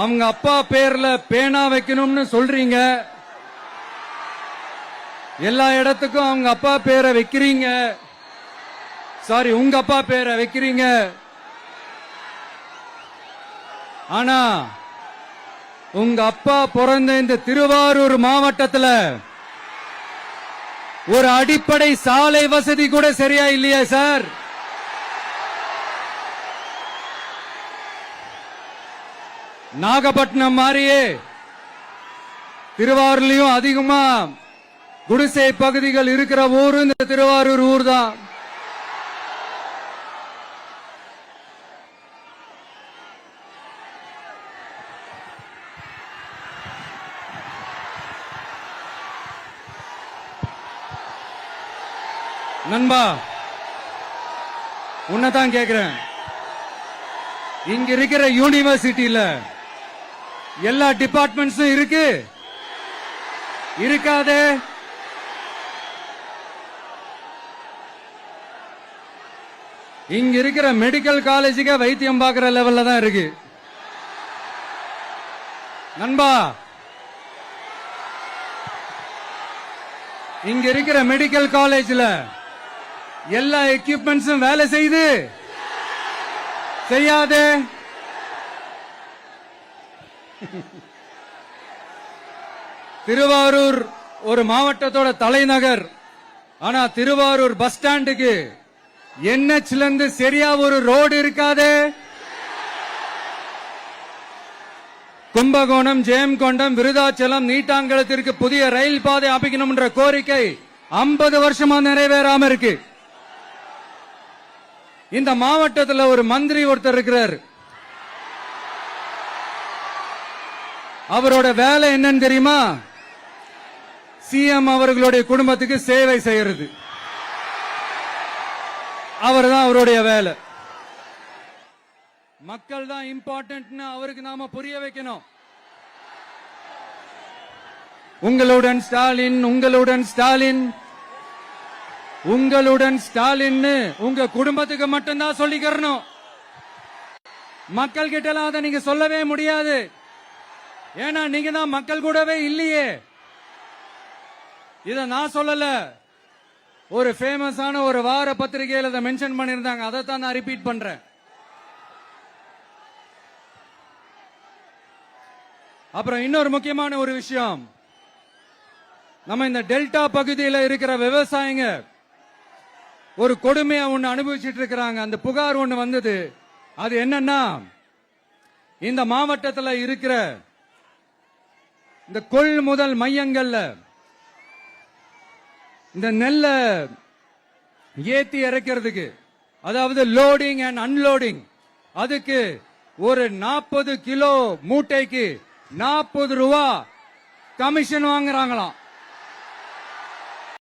அவங்க அப்பா பேர்ல பேனா வைக்கணும்னு சொல்றீங்க. எல்லா இடத்துக்கும் அவங்க அப்பா பேரை வைக்கிறீங்க. சாரி, உங்க அப்பா பேரை வைக்கிறீங்க. ஆனா உங்க அப்பா பிறந்த இந்த திருவாரூர் மாவட்டத்தில் ஒரு அடிப்படை சாலை வசதி கூட சரியா இல்லையா சார்? நாகப்பட்டினம் மாதிரியே திருவாரூர்லயும் அதிகமா குடிசை பகுதிகள் இருக்கிற ஊரு இந்த திருவாரூர் ஊர் தான். நண்பா, உன்னதான் கேக்குறேன், இங்க இருக்கிற யூனிவர்சிட்டியில எல்லா டிபார்ட்மெண்ட்ஸும் இருக்கு இருக்காதே? இங்க இருக்கிற மெடிக்கல் காலேஜுக்கு வைத்தியம் பார்க்கிற லெவல்ல தான் இருக்கு. நண்பா, இங்க இருக்கிற மெடிக்கல் காலேஜ்ல எல்லா எக்யூப்மெண்ட்ஸும் வேலை செய்யுது செய்யாதே? திருவாரூர் ஒரு மாவட்டத்தோட தலைநகர். ஆனா திருவாரூர் பஸ் ஸ்டாண்டுக்கு NHல இருந்து சரியா ஒரு ரோடு இருக்காதே? கும்பகோணம், ஜெயங்கொண்டம், விருதாச்சலம், நீட்டாங்கலத்திற்கு புதிய ரயில் பாதை அமைக்கணும் என்ற கோரிக்கை 50 வருஷமா நிறைவேறாம இருக்கு. இந்த மாவட்டத்தில் ஒரு மந்திரி ஒருத்தர் இருக்கிறார். அவரோட வேலை என்னன்னு தெரியுமா? சிஎம் அவர்களுடைய குடும்பத்துக்கு சேவை செய்யறது. அவர் தான் அவருடைய வேலை. மக்கள் தான் இம்பார்ட்டன்ட் அவருக்கு நாம புரிய வைக்கணும். உங்களுடன் ஸ்டாலின், உங்களுடன் ஸ்டாலின், உங்களுடன் ஸ்டாலின் உங்க குடும்பத்துக்கு மட்டும்தான் சொல்லிக்கிறணும். மக்கள் கிட்ட எல்லாம் அதை நீங்க சொல்லவே முடியாது. ஏன்னா நீங்க தான் மக்கள் கூடவே இல்லையே. இத நான் சொல்லல, ஒரு ஃபேமஸான ஒரு வார பத்திரிகையில் இதை மென்ஷன் பண்ணிருந்தாங்க. அதைத்தான் நான் ரிப்பீட் பண்றேன். அப்புறம் இன்னொரு முக்கியமான ஒரு விஷயம், நம்ம இந்த டெல்டா பகுதியில் இருக்கிற விவசாயிங்க ஒரு கொடுமையா ஒண்ணு அனுபவிச்சுட்டு இருக்கிறாங்க. அந்த புகார் ஒண்ணு வந்தது. அது என்னன்னா, இந்த மாவட்டத்தில் இருக்கிற இந்த கொள்முதல் மையங்கள்ல இந்த நெல்லை ஏத்தி இறக்கிறதுக்கு, அதாவது லோடிங் அண்ட் அன்லோடிங், அதுக்கு ஒரு 40 கிலோ மூட்டைக்கு 40 ரூபா கமிஷன் வாங்குறாங்களாம்.